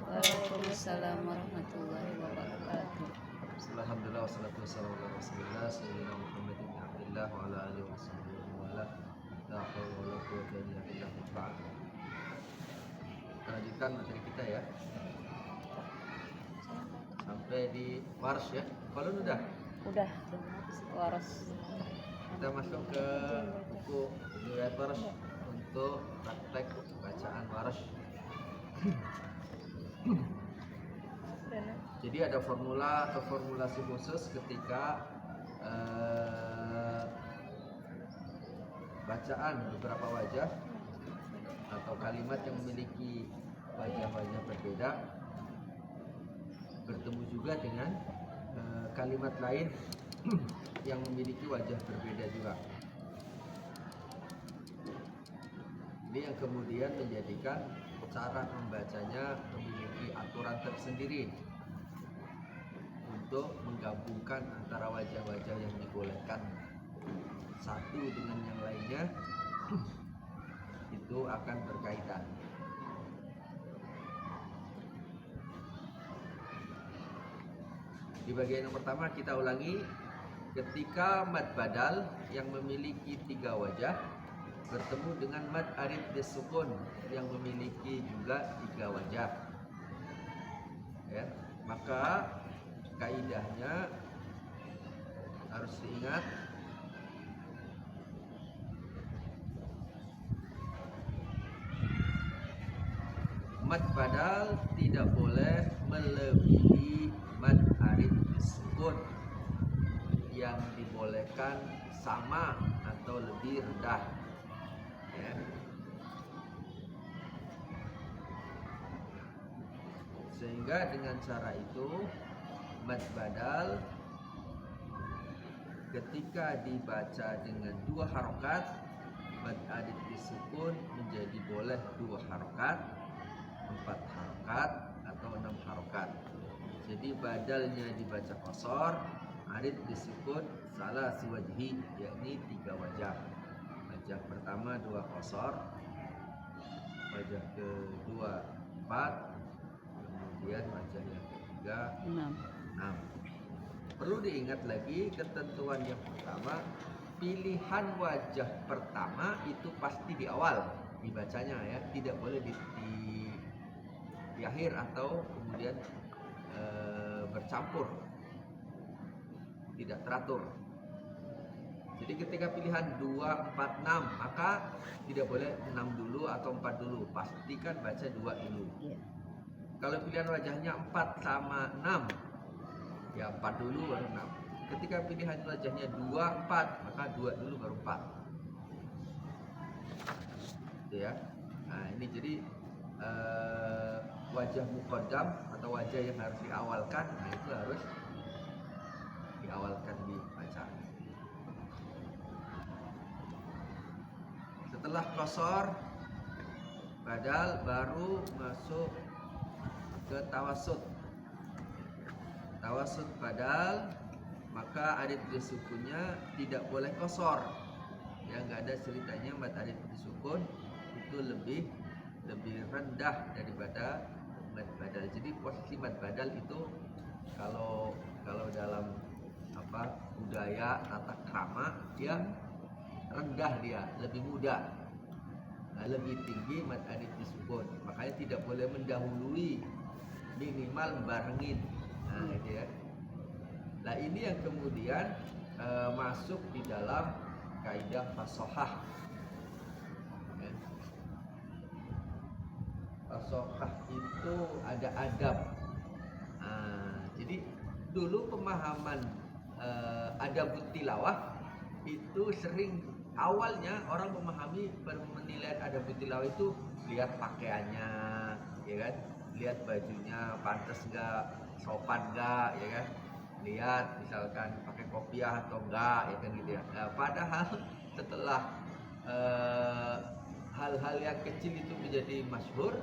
Waalaikumsalam warahmatullahi wabarakatuh. Alhamdulillah wassalatu wassalamu ala Rasulillah sayyidina Muhammad bin Abdullah wa ala alihi washabbihi wa wala. La haula wala quwwata illa billah. Lanjutkan materi kita ya. Sampai di waras ya. Kalau udah Waras. kita masuk ke buku riwayat waras untuk praktek bacaan waras. Jadi ada formula atau formulasi khusus ketika bacaan beberapa wajah atau kalimat yang memiliki wajah-wajah berbeda bertemu juga dengan kalimat lain yang memiliki wajah berbeda juga. Ini yang kemudian menjadikan cara membacanya memiliki aturan tersendiri untuk menggabungkan antara wajah-wajah yang dibolehkan satu dengan yang lainnya itu akan berkaitan. Di bagian yang pertama kita ulangi, ketika mad badal yang memiliki 3 wajah bertemu dengan mad arid disukun yang memiliki juga 3 wajah ya, maka kaidahnya harus diingat mad badal tidak boleh melebihi mad arid disukun yang dibolehkan sama atau lebih rendah ya. Sehingga dengan cara itu mad badal ketika dibaca dengan 2 harokat, mad arid disukun menjadi boleh 2 harokat, 4 harokat atau 6 harokat. Jadi badalnya dibaca qasar, arid disukun salah siwajhi, yakni 3 wajah. Wajah pertama 2 qasar, wajah kedua 4, kemudian wajah yang ketiga 6. Perlu diingat lagi ketentuan yang pertama, pilihan wajah pertama itu pasti di awal dibacanya ya, tidak boleh di akhir atau kemudian bercampur, tidak teratur. Jadi ketika pilihan 2, 4, 6 maka tidak boleh 6 dulu atau 4 dulu, pastikan baca 2 dulu. Kalau pilihan wajahnya 4 sama 6 ya 4 dulu baru 6. Ketika pilihan wajahnya 2, 4 maka 2 dulu baru 4 gitu ya. Nah ini jadi wajah muqaddam atau wajah yang harus diawalkan, nah itu harus diawalkan di bacaan. Setelah qasar badal baru masuk ke tawassut. Tawassut badal maka arid disukunnya tidak boleh qasar. Ya nggak ada ceritanya mad arid disukun itu lebih rendah daripada mad badal. Jadi posisi mad badal itu kalau dalam budaya tata krama dia rendah, dia lebih muda, lebih tinggi mad arid disukun, makanya tidak boleh mendahului, minimal barengin. Nah gitu ya. Nah ini yang kemudian masuk di dalam kaidah fasohah. Fasohah itu ada adab. Jadi dulu pemahaman adabut tilawah itu sering awalnya orang memahami penilaian adabut tilawah itu lihat pakaiannya, ya kan, lihat bajunya pantas nggak, sopan nggak, ya kan, lihat misalkan pakai kopiah atau enggak, ya kan gitu ya. Nah, padahal setelah hal-hal yang kecil itu menjadi masyhur,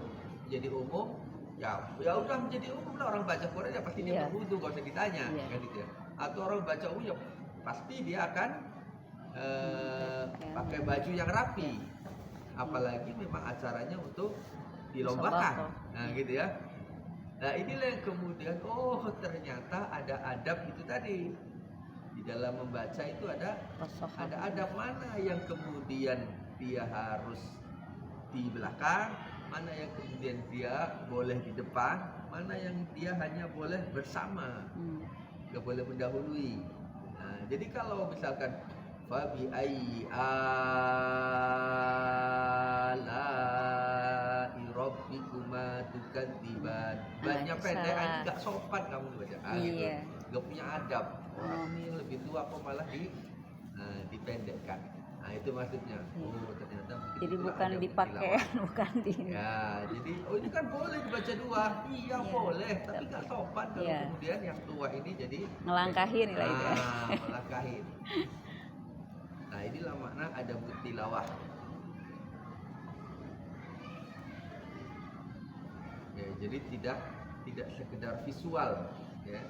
menjadi umum, ya udah menjadi umum lah, orang baca Quran ya pasti dia berwudu, gak usah ditanya, kan gitu ya. Atau orang baca umum ya pasti dia akan pakai baju yang rapi, apalagi memang acaranya untuk dilombakan, nah gitu ya. Nah inilah yang kemudian, oh ternyata ada adab itu tadi. Di dalam membaca itu ada Kosohan. adab mana yang kemudian dia harus di belakang, mana yang kemudian dia boleh di depan, mana yang dia hanya boleh bersama, nggak boleh mendahului. Nah, jadi kalau misalkan fabi ayyi ala'i rabbikuma tukadziban, banyak pendek aja nggak sopan kamu bacaan gitu, nggak punya adab. Orang ini yang lebih tua kok malah dipendekkan. Nah itu maksudnya. Oh ternyata jadi bukan dipakai, bukan di. Ya jadi ini kan boleh dibaca dua. Iya boleh, tapi nggak sopan kalau kemudian yang tua ini jadi ngelangkahin lah itu. Melangkahin. Nah inilah makna adab tilawah. Ya, jadi tidak sekedar visual, ya,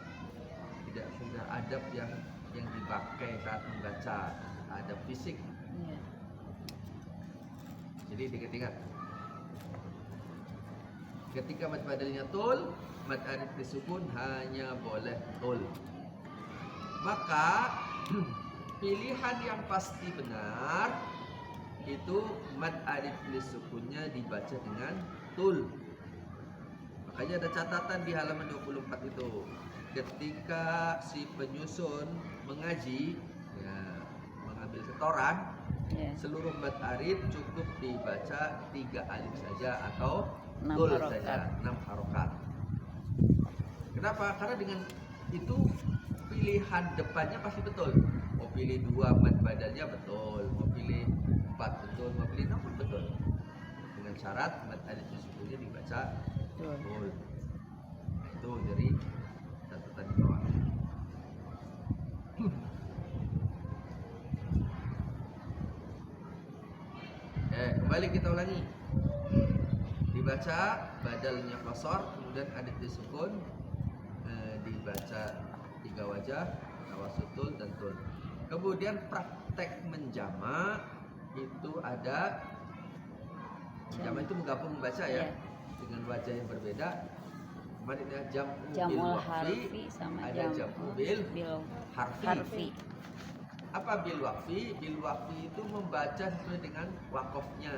tidak sekedar adab yang dipakai saat membaca, adab fisik. Jadi diingat, ketika mad badalnya tul, mad alif disukun hanya boleh tul. Maka pilihan yang pasti benar itu mad alif disukunnya dibaca dengan tul. Makanya ada catatan di halaman 24 itu. Ketika si penyusun mengaji, ya, mengambil setoran, seluruh mad alif cukup dibaca 3 alif saja atau 6 tul harokat. saja, 6 harokat. Kenapa? Karena dengan itu pilihan depannya pasti betul. Mau pilih 2 mad badalnya betul, mau pilih 4 betul, mau pilih 6 pun betul. Dengan syarat mad alif disukunnya dibaca betul. Itu dari catatan di bawah. Kembali kita ulangi. Dibaca badalnya qasar, kemudian alif disukun, dibaca 3 wajah, tawasutul dan tul. Kemudian praktek menjama itu ada menjama itu menggabung membaca ya, dengan wajah yang berbeda. Kemarin ada jam'u bil waqfi sama ada jam'u bil harfi. Apa bil waqfi? Bil waqfi itu membaca sesuai dengan wakofnya.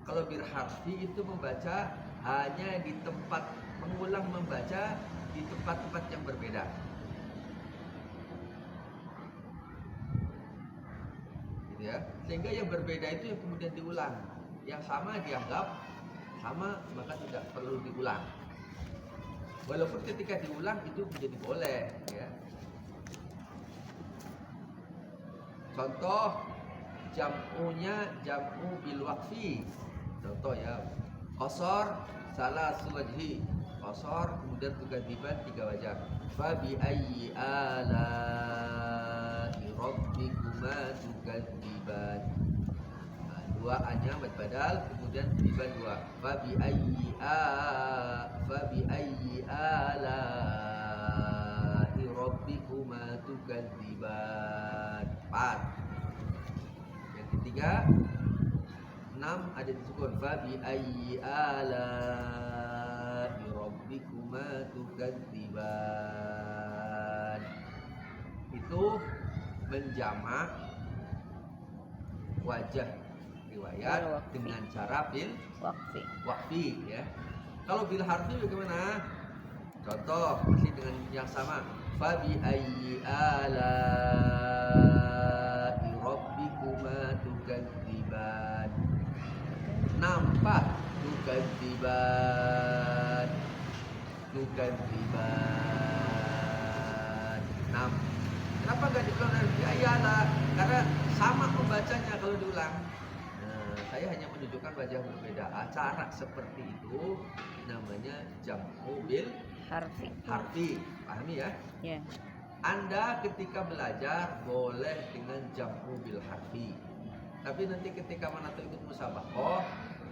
Kalau bil harfi itu membaca hanya di tempat, mengulang membaca di tempat-tempat yang berbeda. Gitu ya. Sehingga yang berbeda itu yang kemudian diulang. Yang sama dianggap sama, maka tidak perlu diulang. Walaupun ketika diulang itu menjadi boleh, ya. Contoh jam'unya jam'u bil waqfi. Contoh ya, qasar salasu wajhi. Qasar kemudian tukadziban 3 wajah. Fa bi ayyi ala'i rabbikuma tukadziban. Nah, 2 a-nya mad badal, kemudian tukadziban 2. Fa bi ayyi ala'i rabbikuma tukadziban. 4. Yang ketiga 6 ada disukun fa bi ayyi ala'i rabbikuma tukadziban. Itu menjamak wajah riwayat dengan cara bil waqfi ya. Kalau bil harfi bagaimana? Contoh masih dengan yang sama. Fa bi ayyi ala'i rabbikuma tukadziban. Nampak tukadziban. 6. Kenapa enggak diulang dari ayala? Karena sama membacanya kalau diulang. Nah, saya hanya menunjukkan wajah berbeda. Cara seperti itu namanya jam'u bil harfi. Pahami ya? Ya. Anda ketika belajar boleh dengan jam'u bil harfi. Tapi nanti ketika Manato ikut musabaqah,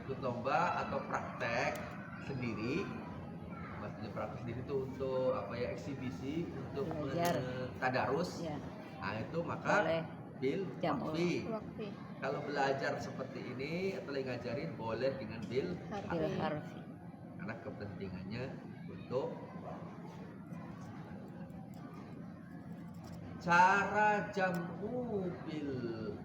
ikut lomba atau praktek sendiri, maksudnya praktek sendiri itu untuk apa ya, eksibisi, untuk tadarus. Ya. Nah itu maka boleh bil waqfi. Kalau belajar seperti ini atau lagi ngajarin boleh dengan bil harfi. Karena kepentingannya untuk Cara jam'u bil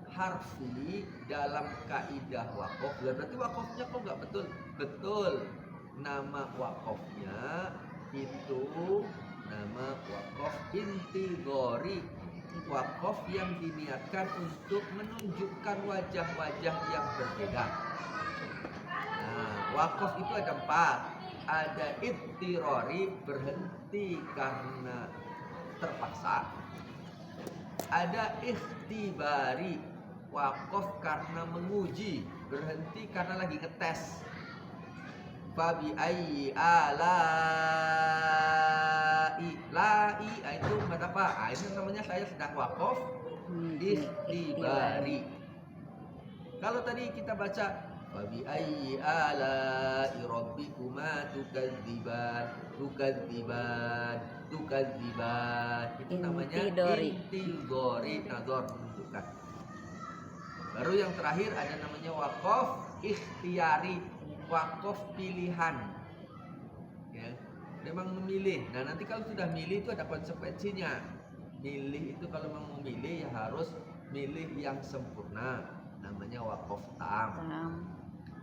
harfi dalam kaidah wakof, berarti wakofnya kok nggak betul? Betul. Nama wakofnya itu nama wakof intigori, wakof yang diniatkan untuk menunjukkan wajah-wajah yang berbeda. Nah, wakof itu ada 4. Ada ittirori, berhenti karena terpaksa. Ada ikhtibari, wakof karena menguji, berhenti karena lagi ngetes. Fabi ayyi alai, lai itu apa? Itu namanya saya sedang wakof ikhtibari. Kalau tadi kita baca Fabi ayyi alai rabbikuma tukadziban, itu namanya intidori, nazar, menunjukkan. Baru yang terakhir ada namanya wakof ikhtiyari, wakof pilihan, ya, memang memilih. Nah, nanti kalau sudah milih itu ada konsekuensinya. Milih itu kalau mau memilih ya harus milih yang sempurna, namanya wakof tam.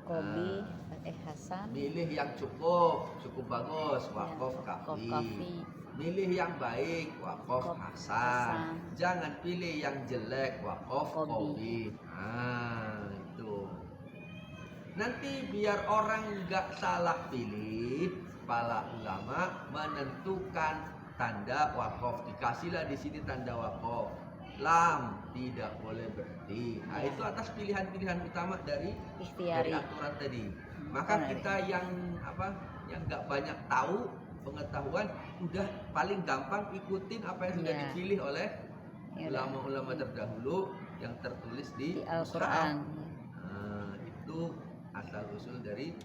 Kobi, Hasan. Milih yang cukup bagus, wakof kafi. Milih yang baik, wakof hasan. Jangan pilih yang jelek, wakof kobi. Nah, itu. Nanti biar orang nggak salah pilih, para ulama menentukan tanda wakof. Dikasihlah di sini tanda wakof. Lam, tidak boleh berhenti. Nah, itu atas pilihan-pilihan utama dari aturan tadi. Maka kita yang nggak banyak tahu pengetahuan, udah paling gampang ikutin apa yang sudah dipilih oleh ulama-ulama terdahulu yang tertulis di Al-Quran. Nah, itu asal usul dari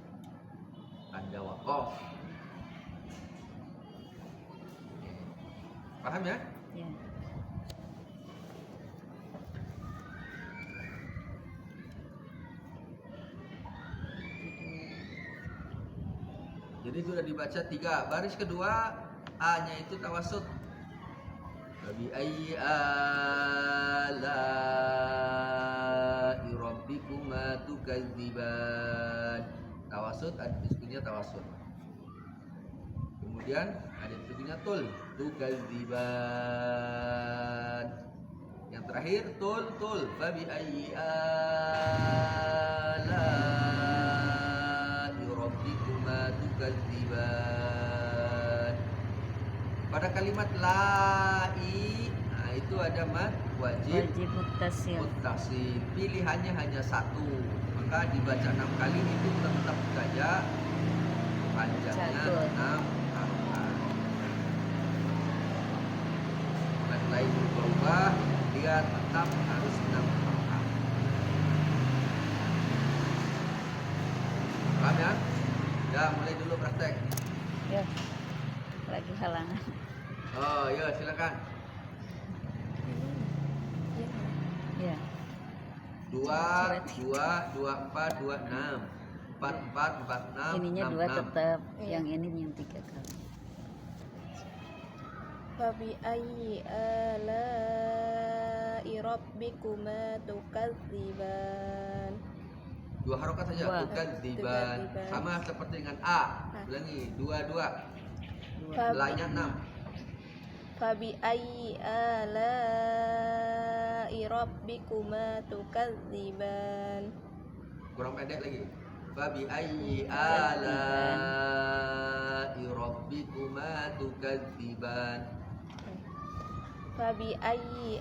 tanda wakof. Paham ya? Ya. Jadi sudah dibaca 3. Baris kedua A-nya itu tawassut. Fabi ayyi alai rabbikuma tukadziban. Tawassut, ada diskusinya tawassut. Kemudian ada diskusinya tul, tukadziban. Yang terakhir tul. Fabi ayyi alai rabbikuma tukadziban. Pada kalimat lai, nah itu ada mad wajib muttasil. Pilihannya hanya 1, maka dibaca 6 kali itu tetap saja panjangnya 6 harokat. Mad lai berubah, dia tetap harus 6 harokat. Paham ya? Ya, mulai dulu praktek. Ya, lagi halangan. Oh, ya silakan. Ya. 2, 4, 26. 4, 6. Ininya 2 tetap, yang ini yang 3 kali. Fabi ayyi alai rabbikuma tukadziban. 2 harokat saja, tukadziban. Sama seperti dengan A. Ulangi, 2. La-nya 6. Fabi ayyi alai rabbikuma tukadziban. Kurang pendek lagi. Fabi ayyi alai rabbikuma tukadziban. Fabi ayyi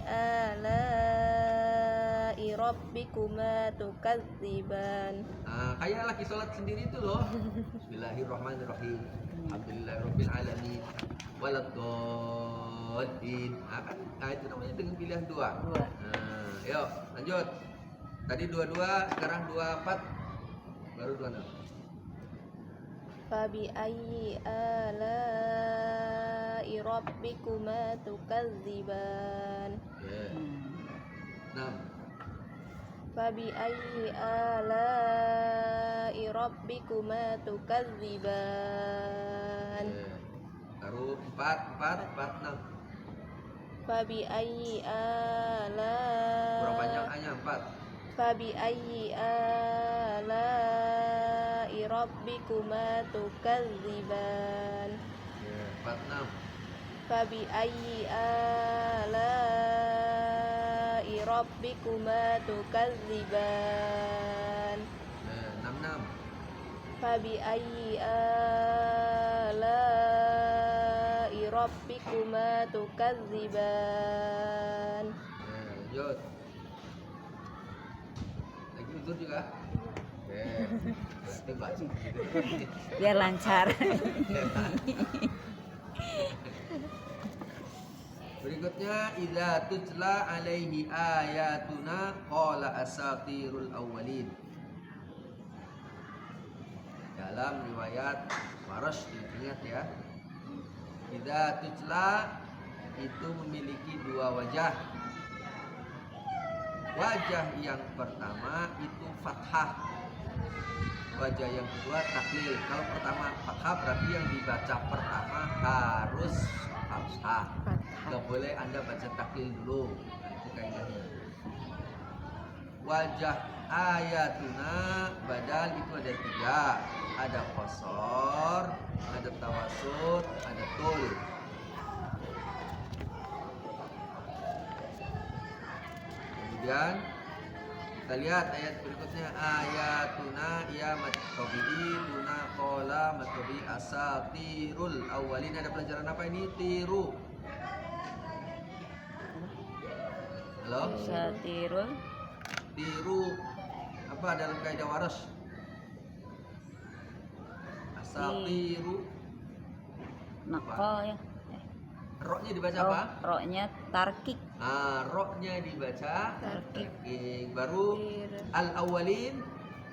alai rabbikuma tukadziban. Kayak lagi sholat sendiri itu loh. Bismillahirrahmanirrahim. Alhamdulillahirabbil alamin. Waladdallin. Kan itu namanya dengan pilihan 2. Yuk, lanjut. Tadi 22, sekarang 24. Baru 26. Fabi ayyi alai rabbikuma tukadziban. 6. Fabi ayyi alai rabbikuma tukadziban. Baru 4, 6. Fabi'ayyi Kurang panjang ala A-nya 4. Fabi'ayyi ala'i rabbikuma tukadziban. Ya, 46. Fabi'ayyi ala'i rabbikuma tukadziban. Ya, 66. Fabi'ayyi ala'i rabbikuma tukadziban. Ya, lanjut. Lagi utur juga. Oke. Berarti baca gitu. Biar lancar. Berikutnya idza tutla alaihi ayatuna qala asatirul awwalin. Dalam riwayat Warash, ingat ya. Idza tutla itu memiliki dua wajah. Wajah yang pertama itu fathah. Wajah yang kedua taklil. Kalau pertama fathah berarti yang dibaca pertama harus fathah. Nggak boleh Anda baca taklil dulu. Nah, itu kaidahnya. Wajah ayatuna badal itu ada 3. Ada qasar, ada tawasud, ada tul. Kemudian kita lihat ayat berikutnya, ayatuna ya matobi'i tuna kola matobi asatirul awalin. Ada pelajaran apa ini? Tiru. Halo? Satirul Tiru. Apa dalam kaidah waras? Asatiru. nakol ya. Roknya dibaca Oh, apa? roknya tarkik. Roknya dibaca Tarkik. Baru al-awwalin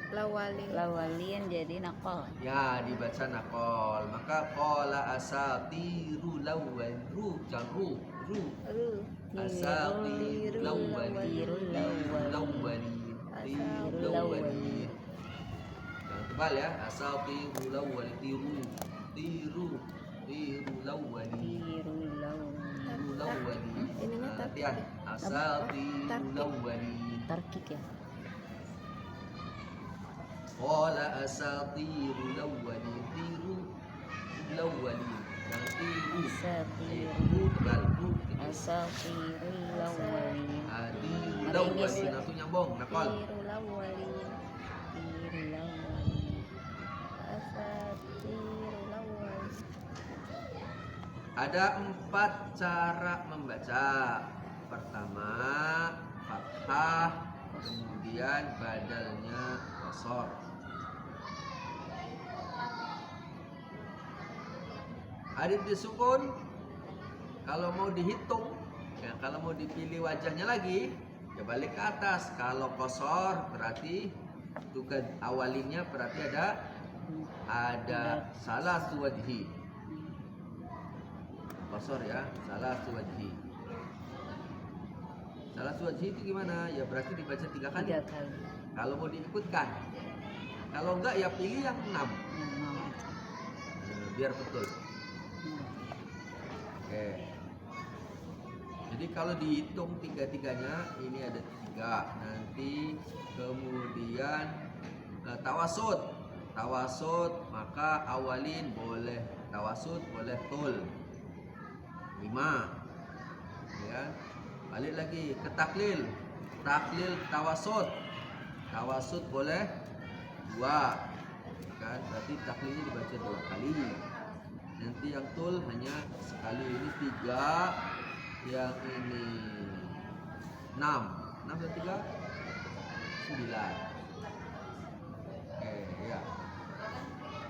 Lawalin jadi nakol. ya dibaca nakol. Maka qala asatiru lawwal ru jangan ru asatiru lawwalin lawwalin lawwalin. Jangan tebal ya. Asatiru lawwalin tiru lawwalin lawwalin. Ininya Latihan asatiru lawwalin. Tarkik ya. Qala asatiru lawwalin tiru lawwalin. Jangan tiru. Asatiru Tebal ru. asatirul lawalin. Tiru Ada Inggris lawwalin ya? langsung nyambung nakal. Tirul awwalin. Tirul lawalin. Asatirul awwalin. Ada 4 cara membaca. Pertama fathah, kemudian badalnya qasar. Alif disukun kalau mau dihitung ya, kalau mau dipilih wajahnya lagi ya balik ke atas. Kalau qasar berarti tugas awalinnya berarti ada salah wajhi. Qasar ya, salah wajhi. Salah wajhi itu gimana? Ya berarti dibaca 3 kali. 3 kali. Kalau mau diikutkan. Kalau enggak ya pilih yang 6. Yang mau. Biar betul. Oke. Jadi kalau dihitung 3-3-nya ini ada 3. Nanti kemudian tawasud. Tawasud maka awalin boleh tawasud, boleh tul. 5. Ya. Balik lagi ke taklil. Taklil tawasud. Tawasud boleh 2. Kan berarti taklilnya dibaca 2 kali. Nanti yang tul hanya sekali. Ini 3. Yang ini 6. 6 dan 3 9. Oke, ya.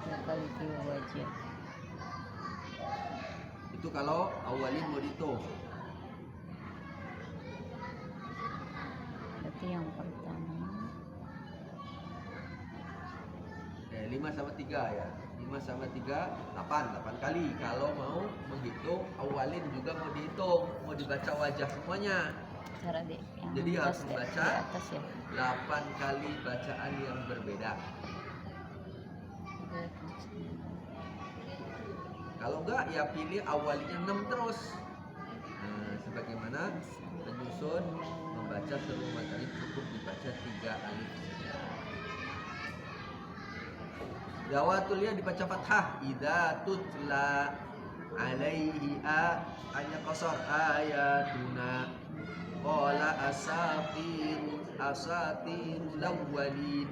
3 kali tiga wajah. Itu kalau awalin mau dihitung. Berarti yang pertama 5 sama 3 ya. 5 sama 3 8 kali. Kalau mau menghitung awalin juga mau dihitung, mau dibaca wajah semuanya. cara deh yang Jadi harus atas, membaca di atas ya. 8 kali bacaan yang berbeda. Kalau enggak ya pilih awalnya 6 terus. Nah, sebagaimana bagaimana menyusun membaca seluruh mad alif cukup dibaca 3 alif saja. Dawatul ya dibaca fathah. Idza tutla alaihi hanya qasar ayatuna qala asatirul awwalin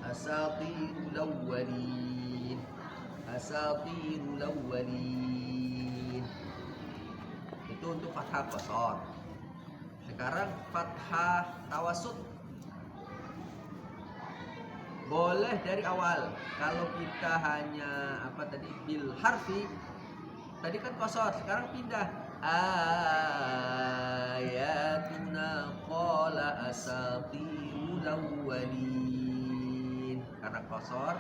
asatirul awwalin asatirul awwalin. Itu untuk fathah qasar. Sekarang fathah tawassut. Boleh dari awal. Kalau kita hanya bil harfi, tadi kan qasar, sekarang pindah. Ayatuna qala asatirul awwalin. Karena qasar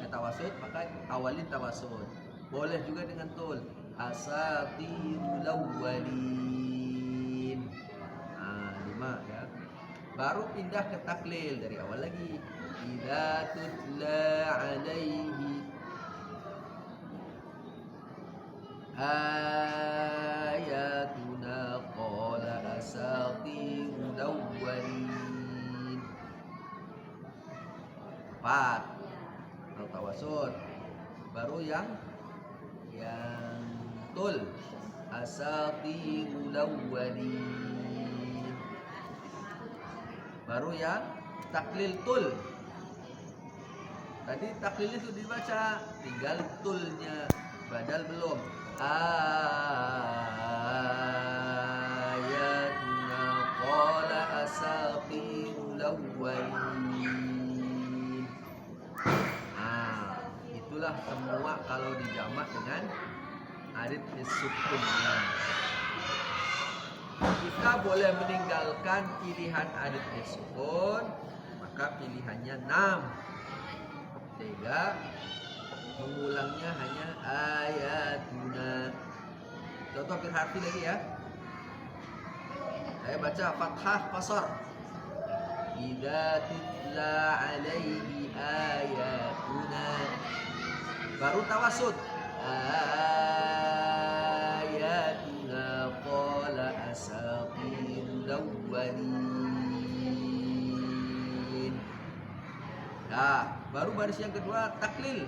tawassut, maka awalin tawassut. Boleh juga dengan tul. Asatirul awwalin. 5 ya. Baru pindah ke taklil dari awal lagi. Idza tutla alaihi ayatuna qala asatirul awwalin. 4 tawassut. Baru yang tul. Asatirul awwalin. Baru yang taklil tul. Tadi taklil itu dibaca, tinggal tulnya, badal belum. Ayatuna qala asatirul awwalin. Itulah semua kalau dijamak dengan alif sukunnya. Kita boleh meninggalkan pilihan alif sukun, maka pilihannya 6. Sehingga mengulangnya hanya ayatuna. Contoh bil harfi lagi ya. Saya baca fathah qasar. Idza tutla alaihi ayatuna. Baru tawassut. Ayatuna qala asatirul awwalin. Baru baris yang kedua taklil.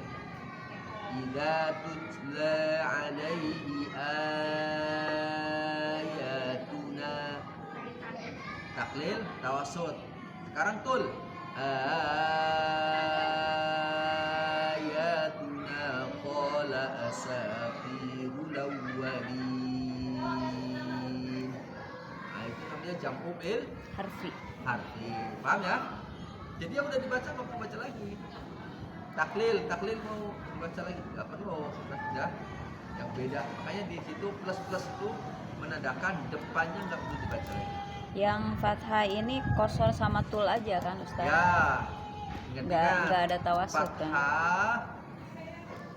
Idza tutla alaihi ayatuna. Taklil, tawassut. Sekarang tul. Ayatuna qala asatirul awwalin. Itu namanya jam'u bil harfi. Paham ya? Jadi yang udah dibaca nggak perlu baca lagi. Taklil mau dibaca lagi nggak perlu, sudah yang beda. Makanya di situ plus itu menandakan depannya nggak perlu dibaca lagi. Yang fathah ini qasar sama tul aja kan Ustaz? Ya, nggak ada tawassut kan? Fathah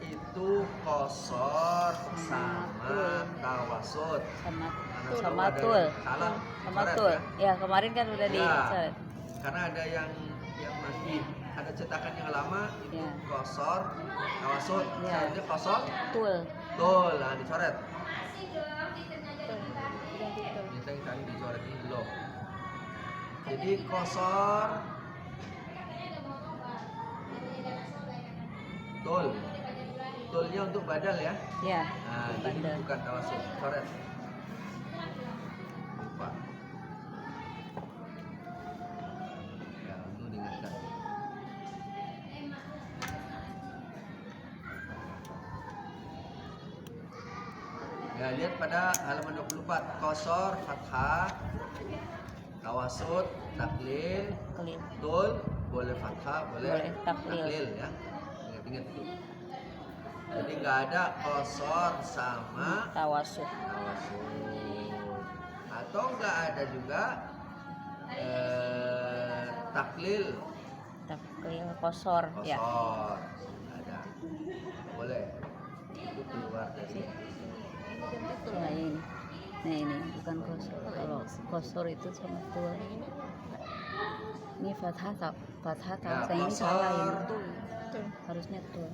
itu qasar sama tawassut. Sama tul. Salah. Sama coret tul. ya. Ya, kemarin kan udah dicoret. Karena ada yang masih ada cetakan yang lama itu Ya. qasar tawassut. Ya. Seharusnya qasar Tul. tul. Nah, dicoret. Ganti tul. Biasanya tadi dicoret ini belum. Jadi qasar tul. Tulnya untuk badal ya. Ya. Nah, jadi Badal. bukan tawassut. Coret. Lupa. Ya, untuk diingatkan. Ya, lihat pada halaman 24. Qasar, fathah, tawassut, taklil, Kelil. tul, boleh fathah, boleh taklil. ya. Ingat-ingat itu. Jadi nggak ada qasar sama Tawassut. tawassut. Atau nggak ada juga taklil Taklil qasar. Ya. qasar. Nggak ada. Boleh. Itu keluar dari Nah ini. Nah ini bukan qasar. Kalau qasar itu sama tul. Ini fathah Ya, saya ini salah ini. qasar. Tul. Harusnya tul.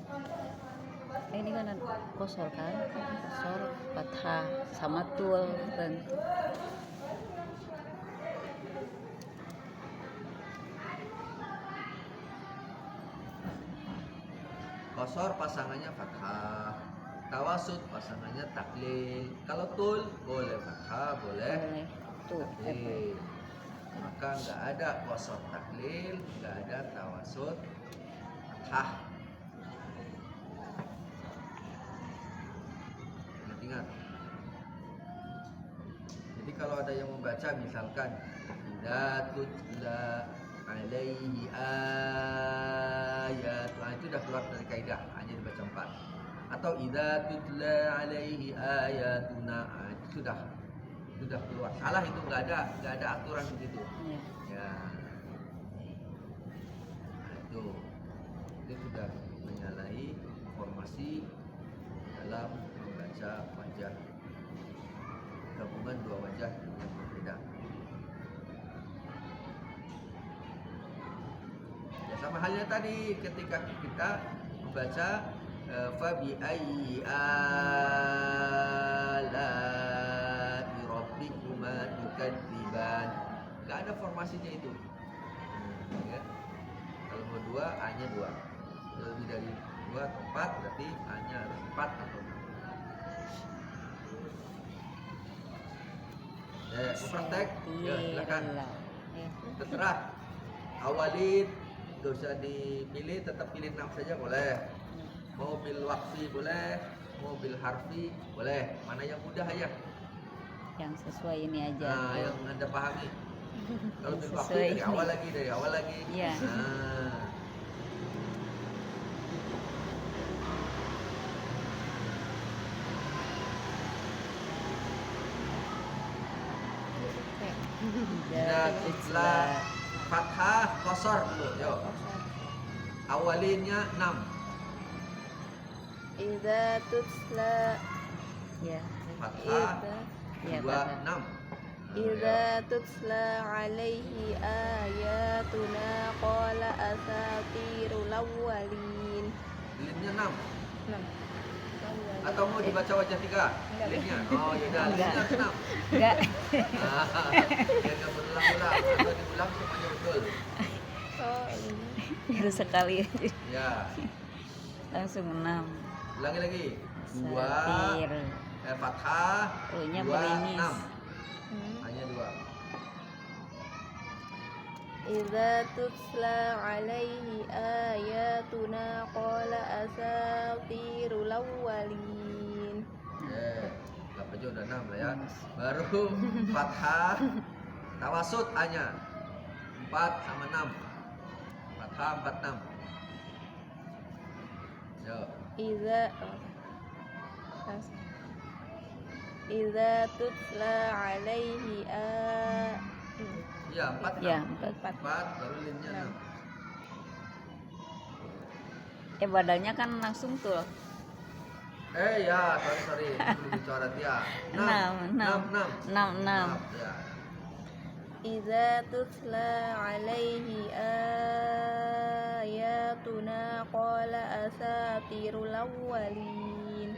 Ini kan gimana? Kosor kan? Kosor, fathah, sama tul tentu. Kosor pasangannya fathah, tawasud pasangannya taklil. Kalau tul boleh fathah, boleh Boleh. Tuh, taklil. Maka nggak ada kosor taklil, nggak ada tawasud fathah. Ingat. Jadi kalau ada yang membaca misalkan idza tutla alaihi ayat, itu udah keluar dari kaidah, hanya dibaca 4. Atau idza tutla alaihi ayatuna, itu sudah keluar. Salah itu, nggak ada aturan begitu. Iya. Ya. Nah, itu sudah menyalahi formasi dalam membaca wajah, gabungan dua wajah yang berbeda. Ya, sama halnya tadi ketika kita membaca fa bi ayyi ala'i rabbikuma tukadziban, nggak ada formasinya itu. Ya. Kalau mau 2, A-nya 2. Lebih dari 2 atau 4 berarti A-nya harus 4 atau 6. Mau praktek? Ya, silakan. Ya. Terserah. Awalin, gak usah dipilih, tetap pilih 6 saja boleh. Mau bil waqfi boleh, mau bil harfi boleh. Mana yang mudah aja. Yang sesuai ini aja. Nah, yang Anda pahami. Kalau bil waqfi Sesuai dari awal lagi. Iya. Nah. Ya, Itulah fathah kosor dulu, yuk. Awalinnya 6. Idza tutla ya. Fathah Ya, 2 fathah. 6. Idza tutla alaihi ayatuna qala asatirul awwalin. Linnya 6. 6. Atau mau dibaca wajah 3? Linnya. Oh, yaudah, linnya Enggak. 6. Enggak. Biar nggak berulang-ulang atau diulang semuanya betul. Oh, ini. Baru sekali aja. Ya, Langsung 6. ulangi lagi. 2 Satir. fathah, U-nya 2 berinis. 6. Hmm. Hanya 2. Idza tutla alaihi ayatuna qala asatirul awwalin. Berapa aja udah 6 lah ya. Baru fathah, tawasud hanya 4 sama 6. Fathah 4 6. Yo. Idza tutla alaihi Iya, 4 Ya, 6. 4. 4 baru linnya 6. Badalnya kan langsung tuh. Ya, sorry. Belum dicoret ya. 6 6 6. 6. Ya. Idza tutla alaihi ayatuna qala asatirul awwalin.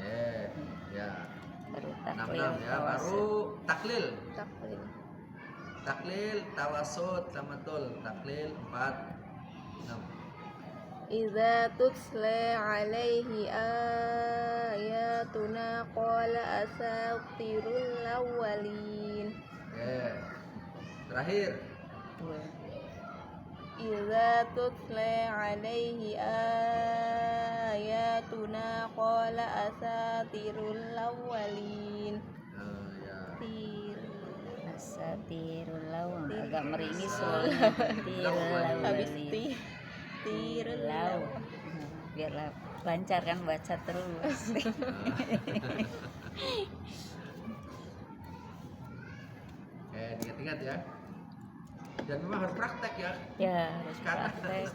Ya. Baru 6 taklil. 6 ya, baru taklil. Taklil. Taklil, tawasud sama tul. Taklil 4 6. Idza tutla alaihi ayatuna qala asatirul awwalin. Terakhir. Idza tutla alaihi ayatuna qala asatirul awwalin. Ya. Asatirul awwal. Agak meringis soalnya. Habis Tirul tirul awwal. Biar lancar kan baca terus. Diingat-ingat ya. Dan memang harus praktek ya. Ya, harus Karena praktek.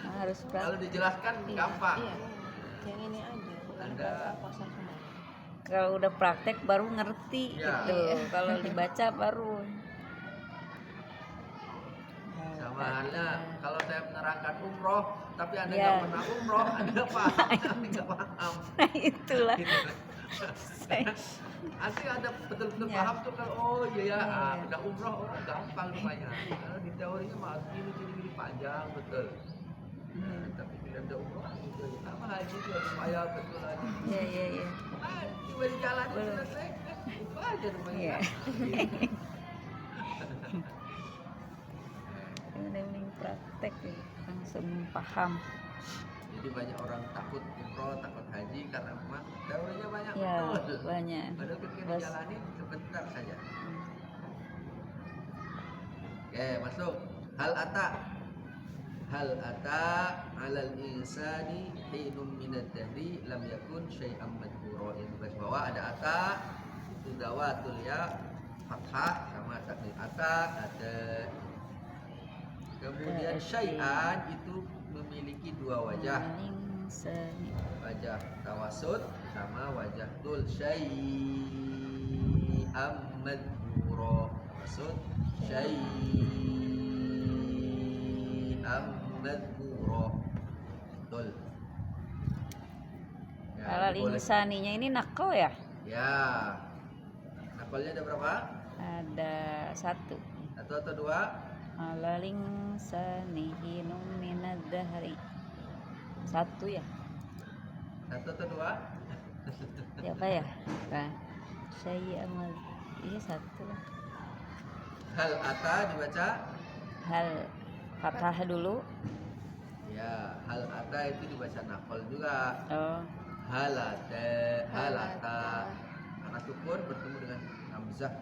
Harus kalau praktek. dijelaskan gampang. Iya. Yang ini aja, bukan Anda- kosong semua. Kalau udah praktek baru ngerti Ya. gitu. Kalau dibaca baru. Sama halnya kalau saya menerangkan umroh, tapi Anda Ya. nggak pernah umroh, Anda paham, tapi nggak paham. itulah. Nanti ada betul-betul Ya. paham tuh kalau oh iya ya, Iya. udah umroh oh gampang lumayan. Kalau di teorinya mah gini panjang betul. Nah, tapi bila udah umroh gitu ya. Sama haji juga lumayan betul lagi. Iya, iya, iya. Tiba di jalan itu Belum. selesai. Itu aja lumayan. Iya. gampang. Mending praktek ya, langsung paham. Jadi banyak orang takut umroh, takut haji karena memang teorinya banyak Ya, betul. banyak. Padahal ketika Bos. dijalanin sebentar saja. Oke, masuk. Hal ata 'alal insani hinum minad dahri lam yakun syai'an madhura. Ini garis bawah ada ata, itu dawatul ya, fathah sama takdir ata ada. Kemudian syai'an itu memiliki dua wajah. Insani. Wajah tawasud sama wajah tul syai'am madhura. Tawasud syai'am madhura. Tul. Ya, Alal ini boleh. insaninya ini nakal ya? Ya. Nakolnya ada berapa? Ada satu. Satu atau dua? Alal insani hinum minad dahri. Satu ya? Satu atau dua? Siapa ya? Bukan. Saya amal. Iya satu lah. Hal ata dibaca? Hal fathah dulu. Ya, hal ata itu dibaca nakol juga. Oh, Halata karena sukun bertemu dengan hamzah.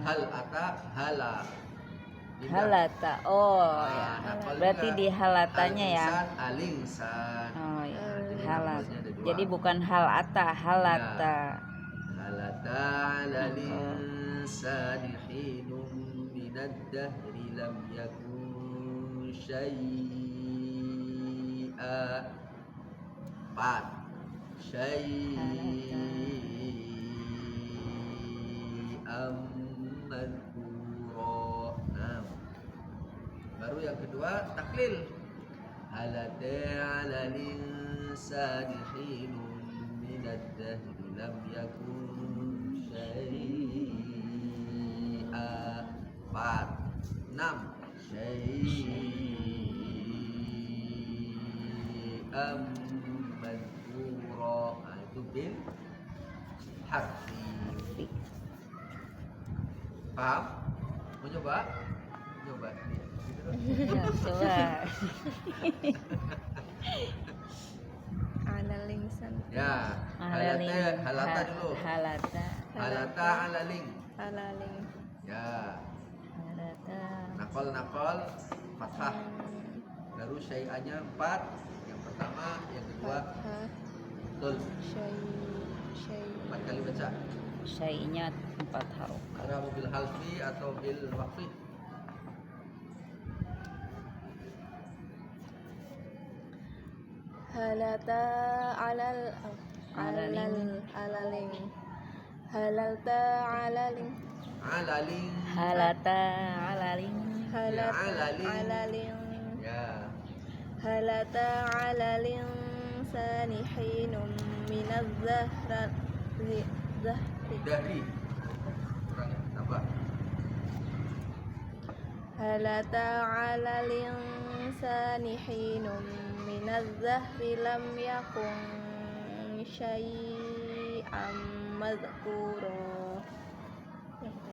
Hal ata hala. Pindah. halata. Oh, Ah, ya. nakol Berarti juga. di halatanya ya. Alingsan. Oh, ya. Jadi Halat. nakolnya ada dua. Jadi bukan halata, halata. Halata alinsani hinum minad dahri lam yakun syai'a. Empat. Syai'am madhura. Nah, baru yang kedua taklil. Halata 'alal insani hinun minad dahri lam yakun syai'a. Empat. Enam. Syai'am madhura. Nah, itu bil harfi. Paham? Mau coba? Coba nih. Ya, coba. Alal insan. Ya, Alaling. halata dulu. Halata. Halata alaling. Alaling. Ya, Halata. nakol fathah. Baru syai'anya 4. Yang pertama, yang kedua Fathah. tul. Syai. 4 kali baca. Syai'nya 4 harokat. Ada bil halfi atau bil waqfi. Halata alaling. Halalta alaling. Alaling. Halata alaling. Halata alaling. alaling. Ya. Halata alaling sani hinum minaz zahri. Dari. Kurang ya, tambah. Halata alaling sani hinum minaz zahri lam yakun syai'am madhkura.